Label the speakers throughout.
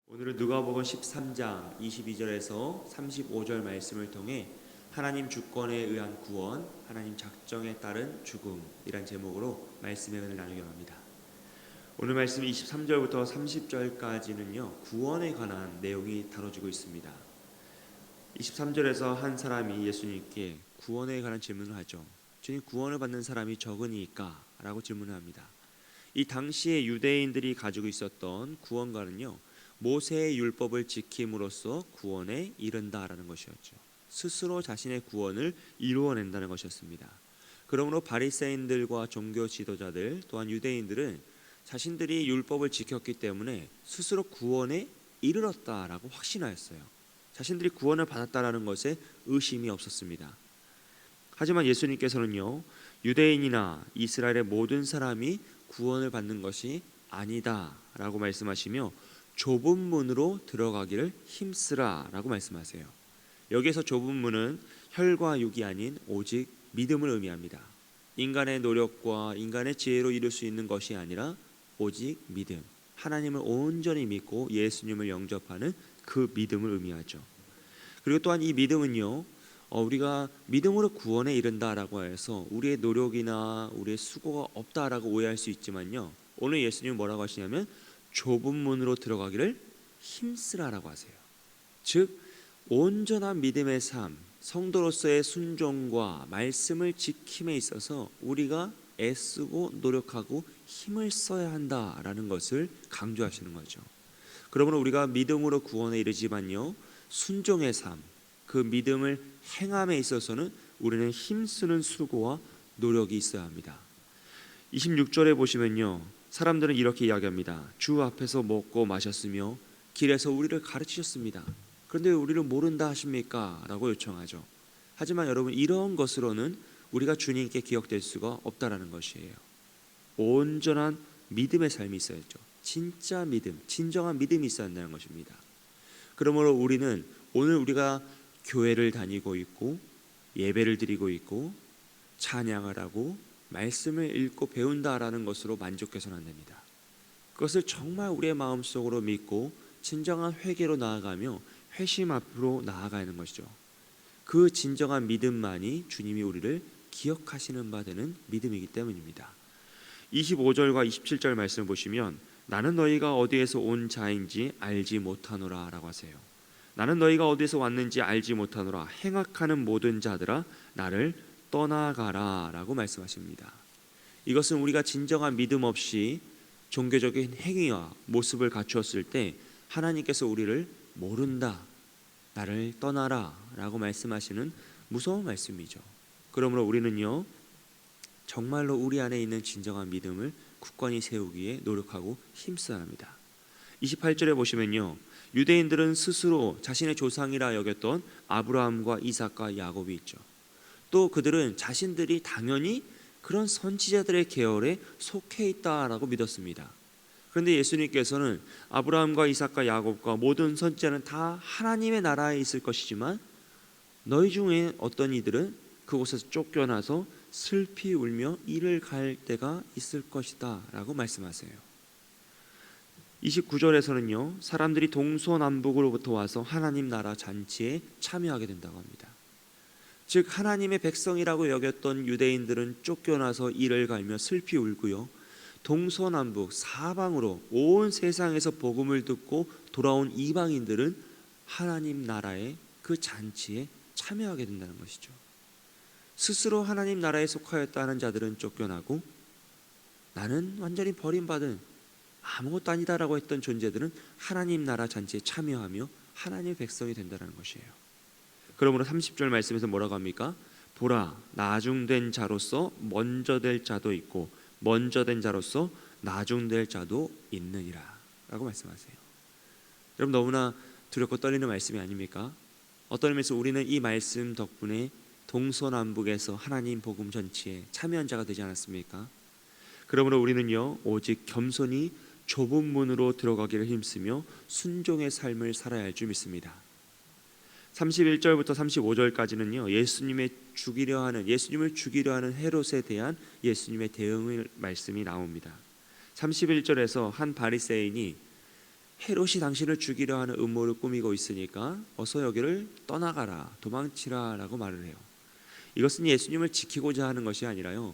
Speaker 1: 오늘은 누가복음 13장 22절에서 35절 말씀을 통해 하나님 주권에 의한 구원, 하나님 작정에 따른 죽음이란 제목으로 말씀의 은혜를 나누기 원합니다. 오늘 말씀 23절부터 30절까지는요, 구원에 관한 내용이 다뤄지고 있습니다. 23절에서 한 사람이 예수님께 구원에 관한 질문을 하죠. 주님, 구원을 받는 사람이 적으니까? 라고 질문을 합니다. 이 당시에 유대인들이 가지고 있었던 구원관은요, 모세의 율법을 지킴으로써 구원에 이른다라는 것이었죠. 스스로 자신의 구원을 이루어낸다는 것이었습니다. 그러므로 바리새인들과 종교 지도자들 또한 유대인들은 자신들이 율법을 지켰기 때문에 스스로 구원에 이르렀다라고 확신하였어요. 자신들이 구원을 받았다라는 것에 의심이 없었습니다. 하지만 예수님께서는요, 유대인이나 이스라엘의 모든 사람이 구원을 받는 것이 아니다라고 말씀하시며 좁은 문으로 들어가기를 힘쓰라라고 말씀하세요. 여기에서 좁은 문은 혈과 육이 아닌 오직 믿음을 의미합니다. 인간의 노력과 인간의 지혜로 이룰 수 있는 것이 아니라 오직 믿음, 하나님을 온전히 믿고 예수님을 영접하는 그 믿음을 의미하죠. 그리고 또한 이 믿음은요, 우리가 믿음으로 구원에 이른다라고 해서 우리의 노력이나 우리의 수고가 없다라고 오해할 수 있지만요, 오늘 예수님은 뭐라고 하시냐면 좁은 문으로 들어가기를 힘쓰라라고 하세요. 즉 온전한 믿음의 삶, 성도로서의 순종과 말씀을 지킴에 있어서 우리가 애쓰고 노력하고 힘을 써야 한다라는 것을 강조하시는 거죠. 그러므로 우리가 믿음으로 구원에 이르지만요, 순종의 삶, 그 믿음을 행함에 있어서는 우리는 힘쓰는 수고와 노력이 있어야 합니다. 26절에 보시면요, 사람들은 이렇게 이야기합니다. 주 앞에서 먹고 마셨으며 길에서 우리를 가르치셨습니다. 그런데 왜 우리를 모른다 하십니까? 라고 요청하죠. 하지만 여러분, 이런 것으로는 우리가 주님께 기억될 수가 없다라는 것이에요. 온전한 믿음의 삶이 있어야죠. 진짜 믿음, 진정한 믿음이 있어야 한다는 것입니다. 그러므로 우리는 오늘 우리가 교회를 다니고 있고 예배를 드리고 있고 찬양을 하고 말씀을 읽고 배운다라는 것으로 만족해서는 안 됩니다. 그것을 정말 우리의 마음속으로 믿고 진정한 회개로 나아가며 회심 앞으로 나아가는 것이죠. 그 진정한 믿음만이 주님이 우리를 기억하시는 바 되는 믿음이기 때문입니다. 25절과 27절 말씀을 보시면 나는 너희가 어디에서 온 자인지 알지 못하노라 라고 하세요. 나는 너희가 어디에서 왔는지 알지 못하노라. 행악하는 모든 자들아 나를 떠나가라 라고 말씀하십니다. 이것은 우리가 진정한 믿음 없이 종교적인 행위와 모습을 갖추었을 때 하나님께서 우리를 모른다, 나를 떠나라 라고 말씀하시는 무서운 말씀이죠. 그러므로 우리는요, 정말로 우리 안에 있는 진정한 믿음을 굳건히 세우기에 노력하고 힘써야 합니다. 28절에 보시면요, 유대인들은 스스로 자신의 조상이라 여겼던 아브라함과 이삭과 야곱이 있죠. 또 그들은 자신들이 당연히 그런 선지자들의 계열에 속해 있다라고 믿었습니다. 그런데 예수님께서는 아브라함과 이삭과 야곱과 모든 선지자는 다 하나님의 나라에 있을 것이지만 너희 중에 어떤 이들은 그곳에서 쫓겨나서 슬피 울며 이를 갈 때가 있을 것이다 라고 말씀하세요. 29절에서는요, 사람들이 동서남북으로부터 와서 하나님 나라 잔치에 참여하게 된다고 합니다. 즉 하나님의 백성이라고 여겼던 유대인들은 쫓겨나서 이를 갈며 슬피 울고요, 동서남북 사방으로 온 세상에서 복음을 듣고 돌아온 이방인들은 하나님 나라의 그 잔치에 참여하게 된다는 것이죠. 스스로 하나님 나라에 속하였다는 자들은 쫓겨나고 나는 완전히 버림받은 아무것도 아니다라고 했던 존재들은 하나님 나라 잔치에 참여하며 하나님의 백성이 된다는 것이에요. 그러므로 30절 말씀에서 뭐라고 합니까? 보라, 나중된 자로서 먼저 될 자도 있고 먼저 된 자로서 나중될 자도 있느니라 라고 말씀하세요. 여러분, 너무나 두렵고 떨리는 말씀이 아닙니까? 어떤 의미에서 우리는 이 말씀 덕분에 동서남북에서 하나님 복음 잔치에 참여한 자가 되지 않았습니까? 그러므로 우리는요, 오직 겸손히 좁은 문으로 들어가기를 힘쓰며 순종의 삶을 살아야 할 줄 믿습니다. 31절부터 35절까지는요, 예수님을 죽이려 하는 헤롯에 대한 예수님의 대응의 말씀이 나옵니다. 31절에서 한 바리새인이 헤롯이 당신을 죽이려 하는 음모를 꾸미고 있으니까 어서 여기를 떠나가라, 도망치라 라고 말을 해요. 이것은 예수님을 지키고자 하는 것이 아니라요,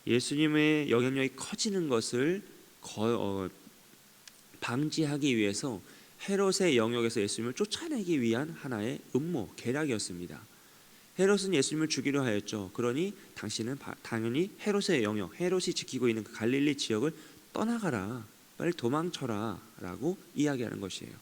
Speaker 1: 예수님의 영향력이 커지는 것을 방지하기 위해서 헤롯의 영역에서 예수님을 쫓아내기 위한 하나의 음모, 계략이었습니다. 헤롯은 예수님을 죽이려 하였죠. 그러니 당신은 당연히 헤롯의 영역, 헤롯이 지키고 있는 그 갈릴리 지역을 떠나가라, 빨리 도망쳐라 라고 이야기하는 것이에요.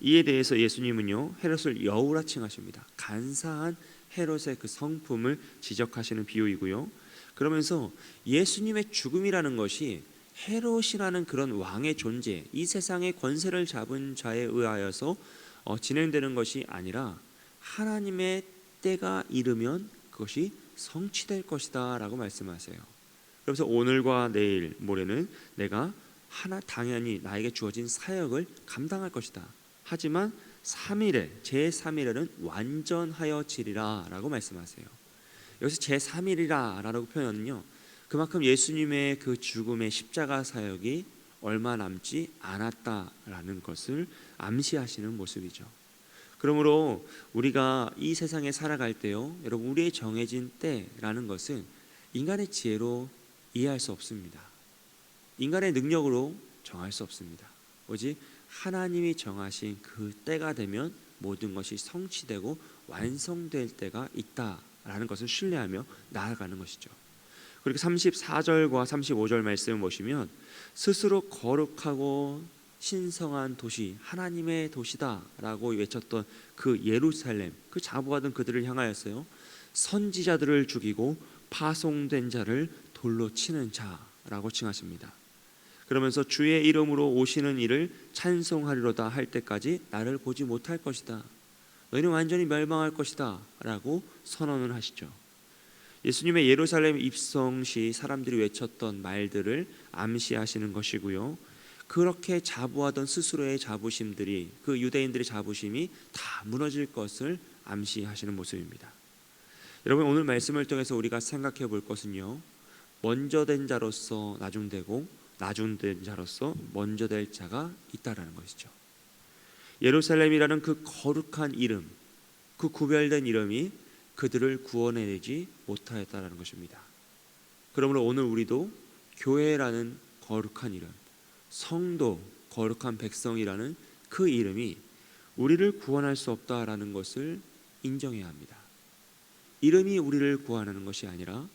Speaker 1: 이에 대해서 예수님은요, 헤롯을 여우라 칭하십니다. 간사한 헤롯의 그 성품을 지적하시는 비유이고요. 그러면서 예수님의 죽음이라는 것이 헤롯이라는 그런 왕의 존재, 이 세상의 권세를 잡은 자에 의하여서 진행되는 것이 아니라 하나님의 때가 이르면 그것이 성취될 것이다 라고 말씀하세요. 그래서 오늘과 내일, 모레는 내가 당연히 나에게 주어진 사역을 감당할 것이다. 하지만 3일에, 제3일에는 완전하여지리라 라고 말씀하세요. 여기서 제3일이라 라고 표현은요, 그만큼 예수님의 그 죽음의 십자가 사역이 얼마 남지 않았다라는 것을 암시하시는 모습이죠. 그러므로 우리가 이 세상에 살아갈 때요, 여러분, 우리의 정해진 때라는 것은 인간의 지혜로 이해할 수 없습니다. 인간의 능력으로 정할 수 없습니다. 오직 하나님이 정하신 그 때가 되면 모든 것이 성취되고 완성될 때가 있다라는 것을 신뢰하며 나아가는 것이죠. 그리고 34절과 35절 말씀을 보시면 스스로 거룩하고 신성한 도시, 하나님의 도시다라고 외쳤던 그 예루살렘, 그 자부하던 그들을 향하여서요, 선지자들을 죽이고 파송된 자를 돌로 치는 자라고 칭하십니다. 그러면서 주의 이름으로 오시는 이를 찬송하리로다 할 때까지 나를 보지 못할 것이다, 너희는 완전히 멸망할 것이다 라고 선언을 하시죠. 예수님의 예루살렘 입성 시 사람들이 외쳤던 말들을 암시하시는 것이고요, 그렇게 자부하던 스스로의 자부심들이, 그 유대인들의 자부심이 다 무너질 것을 암시하시는 모습입니다. 여러분, 오늘 말씀을 통해서 우리가 생각해 볼 것은요, 먼저 된 자로서 나중되고 나중된 자로서 먼저 될 자가 있다라는 것이죠. 예루살렘이라는 그 거룩한 이름, 그 구별된 이름이 그들을 구원해내지 못하였다라는 것입니다. 그러므로 오늘 우리도 교회라는 거룩한 이름, 성도, 거룩한 백성이라는 그 이름이 우리를 구원할 수 없다라는 것을 인정해야 합니다. 이름이 우리를 구원하는 것이 아니라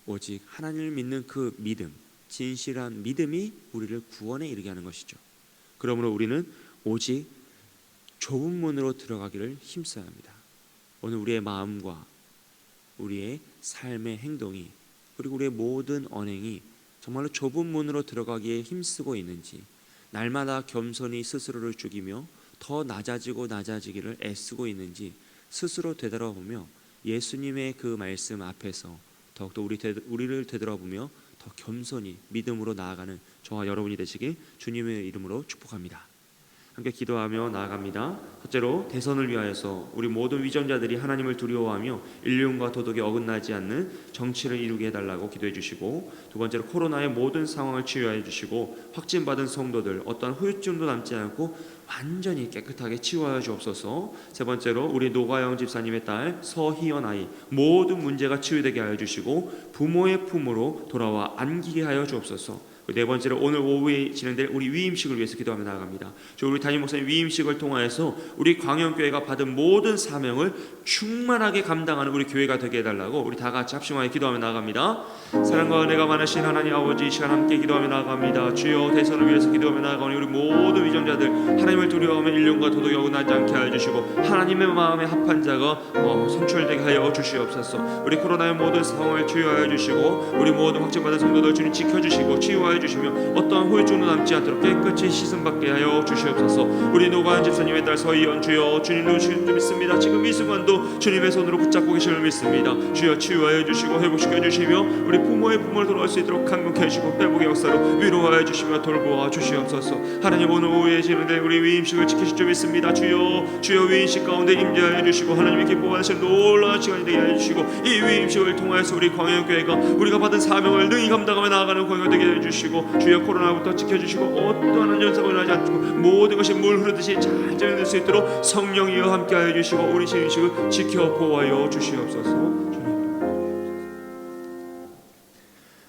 Speaker 1: 오직 하나님을 믿는 그 믿음, 진실한 믿음이 우리를 구원에 이르게 하는 것이죠. 그러므로 우리는 오직 좁은 문으로 들어가기를 힘써야 합니다. 오늘 우리의 마음과 우리의 삶의 행동이, 그리고 우리의 모든 언행이 정말로 좁은 문으로 들어가기에 힘쓰고 있는지, 날마다 겸손히 스스로를 죽이며 더 낮아지기를 애쓰고 있는지 스스로 되돌아보며 예수님의 그 말씀 앞에서 더욱더 우리를 되돌아보며 더 겸손히 믿음으로 나아가는 저와 여러분이 되시길 주님의 이름으로 축복합니다. 함께 기도하며 나아갑니다. 첫째로 대선을 위하여서 우리 모든 위전자들이 하나님을 두려워하며 인륜과 도덕에 어긋나지 않는 정치를 이루게 해달라고 기도해 주시고, 두 번째로 코로나의 모든 상황을 치유해 주시고 확진받은 성도들 어떠한 후유증도 남지 않고 완전히 깨끗하게 치유하여 주옵소서. 세 번째로 우리 노가영 집사님의 딸 서희연 아이 모든 문제가 치유되게 하여 주시고 부모의 품으로 돌아와 안기게 하여 주옵소서. 네 번째로 오늘 오후에 진행될 우리 위임식을 위해서 기도하며 나아갑니다. 우리 담임 목사님 위임식을 통하여서 우리 광영교회가 받은 모든 사명을 충만하게 감당하는 우리 교회가 되게 해달라고 우리 다 같이 합심하여 기도하며 나아갑니다. 사랑과 은혜가 많으신 하나님 아버지, 이 시간 함께 기도하며 나아갑니다. 주여, 대선을 위해서 기도하며 나아가오니 우리 모든 위정자들 하나님을 두려워하며 인륜과 도덕에 어긋나지 않게 하여 주시고 하나님의 마음에 합한 자가 선출되게 하여 주시옵소서. 우리 코로나의 모든 상황을 치유하여 주시고 우리 모든 확진받은 성도들 주님 지켜주시고 치유하여 주시며 어떠한 후유증도 남지 않도록 깨끗이 씻음받게 하여 주시옵소서. 우리 노관 집사님의 딸 서희연 주여, 주님도 주님 믿습니다. 지금 이 순간도 주님의 손으로 붙잡고 계심을 믿습니다. 주여, 치유하여 주시고 회복시켜 주시며 우리 부모의 품을 돌아올 수 있도록 강건케 해주시고 회복의 역사로 위로하여 주시며 돌보아 주시옵소서. 하나님, 오늘 오후에 진행될 우리 위임식을 지키실 줄 믿습니다. 주여 위임식 가운데 임재하여 주시고 하나님이 기뻐하시는 놀라운 시간이 되게 하여 주시고 이 위임식을 통하여서 우리 광영교회가 우리가 받은 사명을 능히 감당하며 나아가는 광영 되게 하여 주시고 주시고 주여 코로나부터 지켜주시고 어떠한 연사가 일어나지 않고 모든 것이 물 흐르듯이 잘 정리될 수 있도록 성령이여 함께하여 주시고 우리 신의식을 지켜 보호하여 주시옵소서.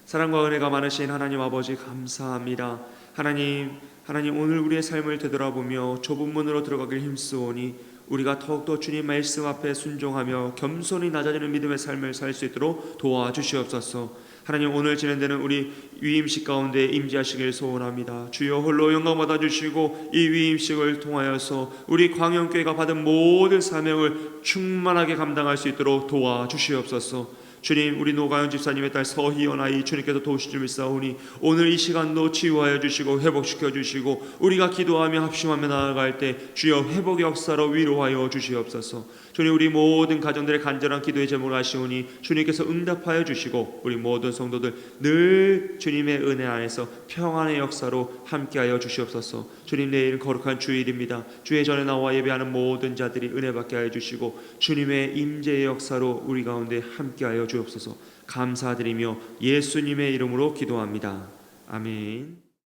Speaker 1: 사랑과 은혜가 많으신 하나님 아버지 감사합니다. 하나님 오늘 우리의 삶을 되돌아보며 좁은 문으로 들어가길 힘쓰오니 우리가 더욱더 주님 말씀 앞에 순종하며 겸손히 낮아지는 믿음의 삶을 살 수 있도록 도와주시옵소서. 하나님 오늘 진행되는 우리 위임식 가운데 임재하시길 소원합니다. 주여 홀로 영광 받아주시고 이 위임식을 통하여서 우리 광영교회가 받은 모든 사명을 충만하게 감당할 수 있도록 도와주시옵소서. 주님 우리 노가연 집사님의 딸 서희연 아이 주님께서 도우실 줄 믿사오니 오늘 이 시간도 치유하여 주시고 회복시켜 주시고 우리가 기도하며 합심하며 나아갈 때 주여 회복의 역사로 위로하여 주시옵소서. 주님 우리 모든 가정들의 간절한 기도의 제목을 아시오니 주님께서 응답하여 주시고 우리 모든 성도들 늘 주님의 은혜 안에서 평안의 역사로 함께하여 주시옵소서. 주님 내일 거룩한 주일입니다. 주의 전에 나와 예배하는 모든 자들이 은혜 받게 하여 주시고 주님의 임재의 역사로 우리 가운데 함께하여 주옵소서. 감사드리며 예수님의 이름으로 기도합니다. 아멘.